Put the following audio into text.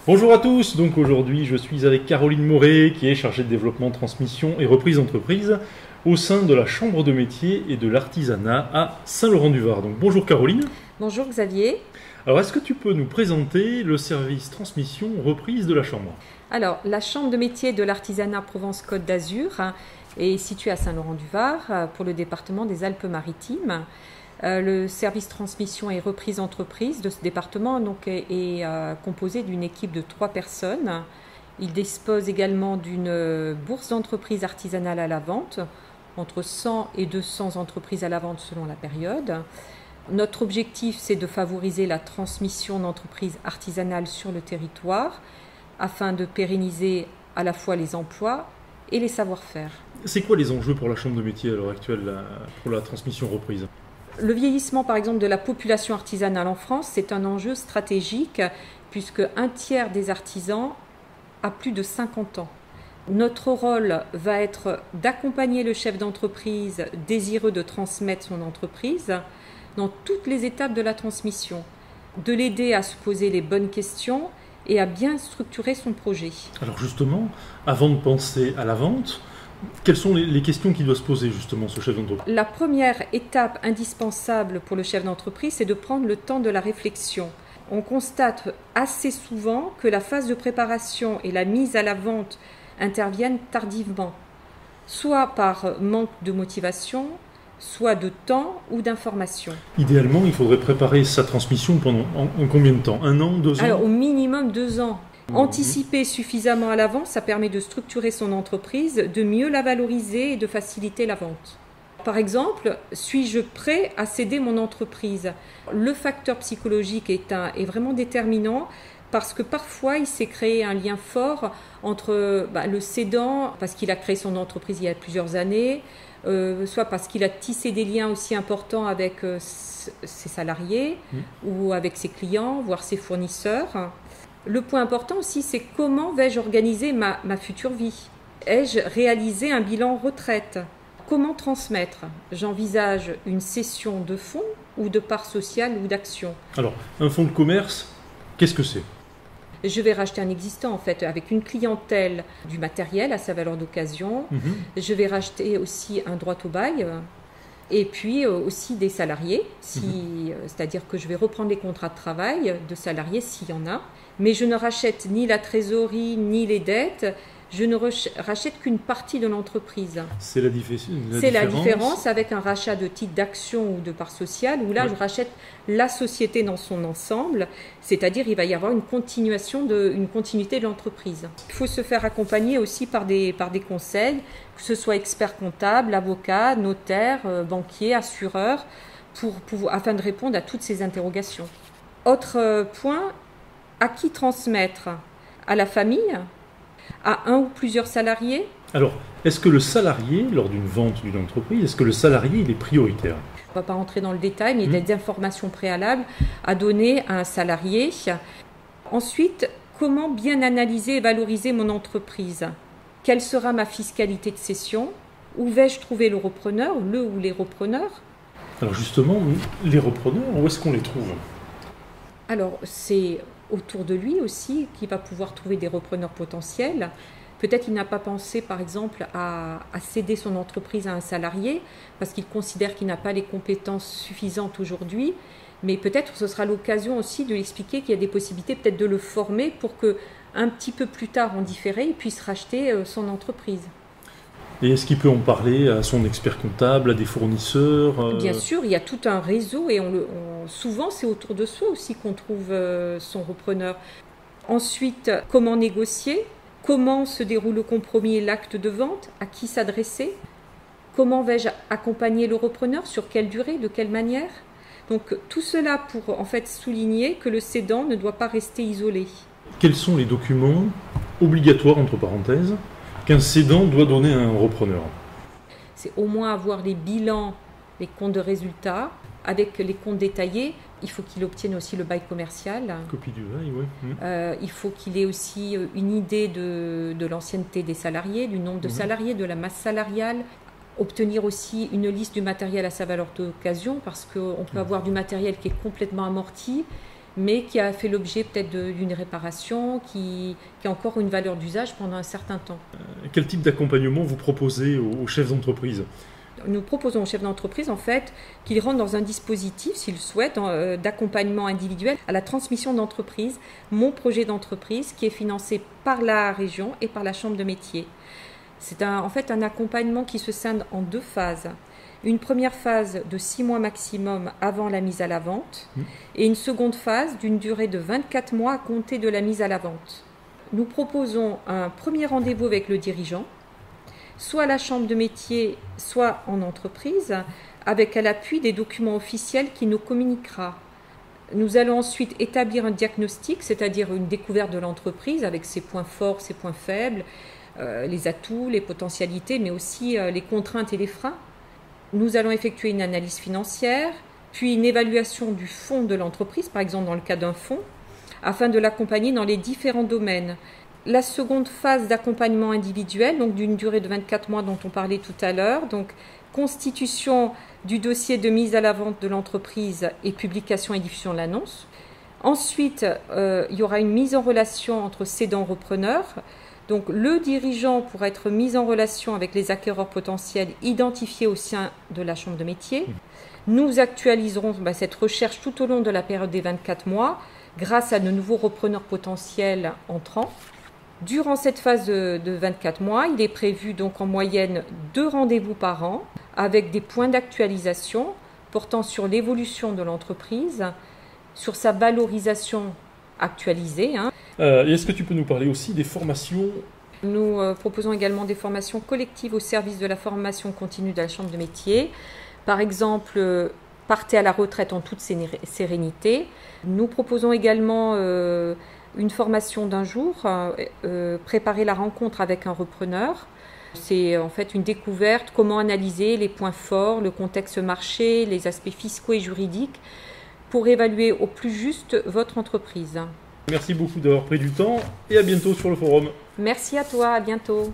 Bonjour à tous, donc aujourd'hui je suis avec Caroline Moret qui est chargée de développement, transmission et reprise d'entreprise au sein de la Chambre de métier et de l'artisanat à Saint-Laurent-du-Var. Donc bonjour Caroline. Bonjour Xavier. Alors est-ce que tu peux nous présenter le service transmission reprise de la Chambre? Alors la Chambre de métier de l'artisanat Provence-Côte d'Azur est située à Saint-Laurent-du-Var pour le département des Alpes-Maritimes. Le service transmission et reprise d'entreprise de ce département est composé d'une équipe de 3 personnes. Il dispose également d'une bourse d'entreprise artisanale à la vente, entre 100 et 200 entreprises à la vente selon la période. Notre objectif, c'est de favoriser la transmission d'entreprises artisanales sur le territoire afin de pérenniser à la fois les emplois et les savoir-faire. C'est quoi les enjeux pour la Chambre de métier à l'heure actuelle pour la transmission reprise? Le vieillissement, par exemple, de la population artisanale en France, c'est un enjeu stratégique puisque un tiers des artisans a plus de 50 ans. Notre rôle va être d'accompagner le chef d'entreprise désireux de transmettre son entreprise dans toutes les étapes de la transmission, de l'aider à se poser les bonnes questions et à bien structurer son projet. Alors justement, avant de penser à la vente, quelles sont les questions qu'il doit se poser justement ce chef d'entreprise? La première étape indispensable pour le chef d'entreprise, c'est de prendre le temps de la réflexion. On constate assez souvent que la phase de préparation et la mise à la vente interviennent tardivement, soit par manque de motivation, soit de temps ou d'information. Idéalement, il faudrait préparer sa transmission pendant en combien de temps? 1 an, 2 ans? Alors au minimum 2 ans. Anticiper suffisamment à l'avance, ça permet de structurer son entreprise, de mieux la valoriser et de faciliter la vente. Par exemple, suis-je prêt à céder mon entreprise? Le facteur psychologique est vraiment déterminant parce que parfois il s'est créé un lien fort entre le cédant, parce qu'il a créé son entreprise il y a plusieurs années, soit parce qu'il a tissé des liens aussi importants avec ses salariés ou avec ses clients, voire ses fournisseurs. Le point important aussi, c'est comment vais-je organiser ma future vie? Ai-je réalisé un bilan retraite? Comment transmettre? J'envisage une cession de fonds ou de parts sociales ou d'actions. Alors, un fonds de commerce, qu'est-ce que c'est? Je vais racheter un existant en fait, avec une clientèle, du matériel à sa valeur d'occasion. Je vais racheter aussi un droit au bail. Et puis aussi des salariés, c'est-à-dire que je vais reprendre les contrats de travail de salariés s'il y en a. Mais je ne rachète ni la trésorerie ni les dettes, je ne rachète qu'une partie de l'entreprise. C'est la différence avec un rachat de titres d'action ou de parts sociales, où là je rachète la société dans son ensemble, c'est-à-dire il va y avoir une continuité de l'entreprise. Il faut se faire accompagner aussi par des conseils, que ce soit expert comptable, avocat, notaire, banquier, assureur, afin de répondre à toutes ces interrogations. Autre point, à qui transmettre? À la famille? À un ou plusieurs salariés? Alors, est-ce que le salarié, lors d'une vente d'une entreprise, est-ce que le salarié il est prioritaire? On ne va pas rentrer dans le détail, mais il y a des informations préalables à donner à un salarié. Ensuite, comment bien analyser et valoriser mon entreprise? Quelle sera ma fiscalité de cession? Où vais-je trouver le repreneur, le ou les repreneurs? Alors justement, les repreneurs, où est-ce qu'on les trouve? Alors, c'est autour de lui aussi qu'il va pouvoir trouver des repreneurs potentiels. Peut-être qu'il n'a pas pensé, par exemple, à céder son entreprise à un salarié parce qu'il considère qu'il n'a pas les compétences suffisantes aujourd'hui. Mais peut-être que ce sera l'occasion aussi de lui expliquer qu'il y a des possibilités peut-être de le former pour qu'un petit peu plus tard, en différé, il puisse racheter son entreprise. Et est-ce qu'il peut en parler à son expert comptable, à des fournisseurs? Bien sûr, il y a tout un réseau et souvent c'est autour de soi aussi qu'on trouve son repreneur. Ensuite, comment négocier? Comment se déroule le compromis et l'acte de vente? À qui s'adresser? Comment vais-je accompagner le repreneur? Sur quelle durée? De quelle manière? Donc tout cela pour en fait souligner que le cédant ne doit pas rester isolé. Quels sont les documents obligatoires, entre parenthèses, qu'un cédant doit donner à un repreneur? C'est au moins avoir les bilans, les comptes de résultats, avec les comptes détaillés. Il faut qu'il obtienne aussi le bail commercial. Copie du bail, oui. Il faut qu'il ait aussi une idée de l'ancienneté des salariés, du nombre de salariés, de la masse salariale. Obtenir aussi une liste du matériel à sa valeur d'occasion, parce qu'on peut avoir du matériel qui est complètement amorti mais qui a fait l'objet peut-être d'une réparation, qui a encore une valeur d'usage pendant un certain temps. Quel type d'accompagnement vous proposez aux chefs d'entreprise ? Nous proposons aux chefs d'entreprise en fait qu'ils rentrent dans un dispositif, s'ils le souhaitent, d'accompagnement individuel à la transmission d'entreprise, mon projet d'entreprise, qui est financé par la région et par la chambre de métier. C'est en fait un accompagnement qui se scinde en 2 phases. Une première phase de 6 mois maximum avant la mise à la vente et une seconde phase d'une durée de 24 mois à compter de la mise à la vente. Nous proposons un premier rendez-vous avec le dirigeant, soit à la chambre de métier, soit en entreprise, avec à l'appui des documents officiels qu'il nous communiquera. Nous allons ensuite établir un diagnostic, c'est-à-dire une découverte de l'entreprise avec ses points forts, ses points faibles, les atouts, les potentialités, mais aussi les contraintes et les freins. Nous allons effectuer une analyse financière, puis une évaluation du fonds de l'entreprise, par exemple dans le cas d'un fonds, afin de l'accompagner dans les différents domaines. La seconde phase d'accompagnement individuel, donc d'une durée de 24 mois dont on parlait tout à l'heure, donc constitution du dossier de mise à la vente de l'entreprise et publication et diffusion de l'annonce. Ensuite, il y aura une mise en relation entre cédant-repreneur. Donc le dirigeant pourra être mis en relation avec les acquéreurs potentiels identifiés au sein de la chambre de métier. Nous actualiserons cette recherche tout au long de la période des 24 mois grâce à de nouveaux repreneurs potentiels entrants. Durant cette phase de 24 mois, il est prévu donc en moyenne 2 rendez-vous par an avec des points d'actualisation portant sur l'évolution de l'entreprise, sur sa valorisation actualisée. Et est-ce que tu peux nous parler aussi des formations ? Nous proposons également des formations collectives au service de la formation continue de la Chambre de métier. Par exemple, partez à la retraite en toute sérénité. Nous proposons également une formation d'1 jour, préparer la rencontre avec un repreneur. C'est en fait une découverte, comment analyser les points forts, le contexte marché, les aspects fiscaux et juridiques pour évaluer au plus juste votre entreprise. Merci beaucoup d'avoir pris du temps et à bientôt sur le forum. Merci à toi, à bientôt.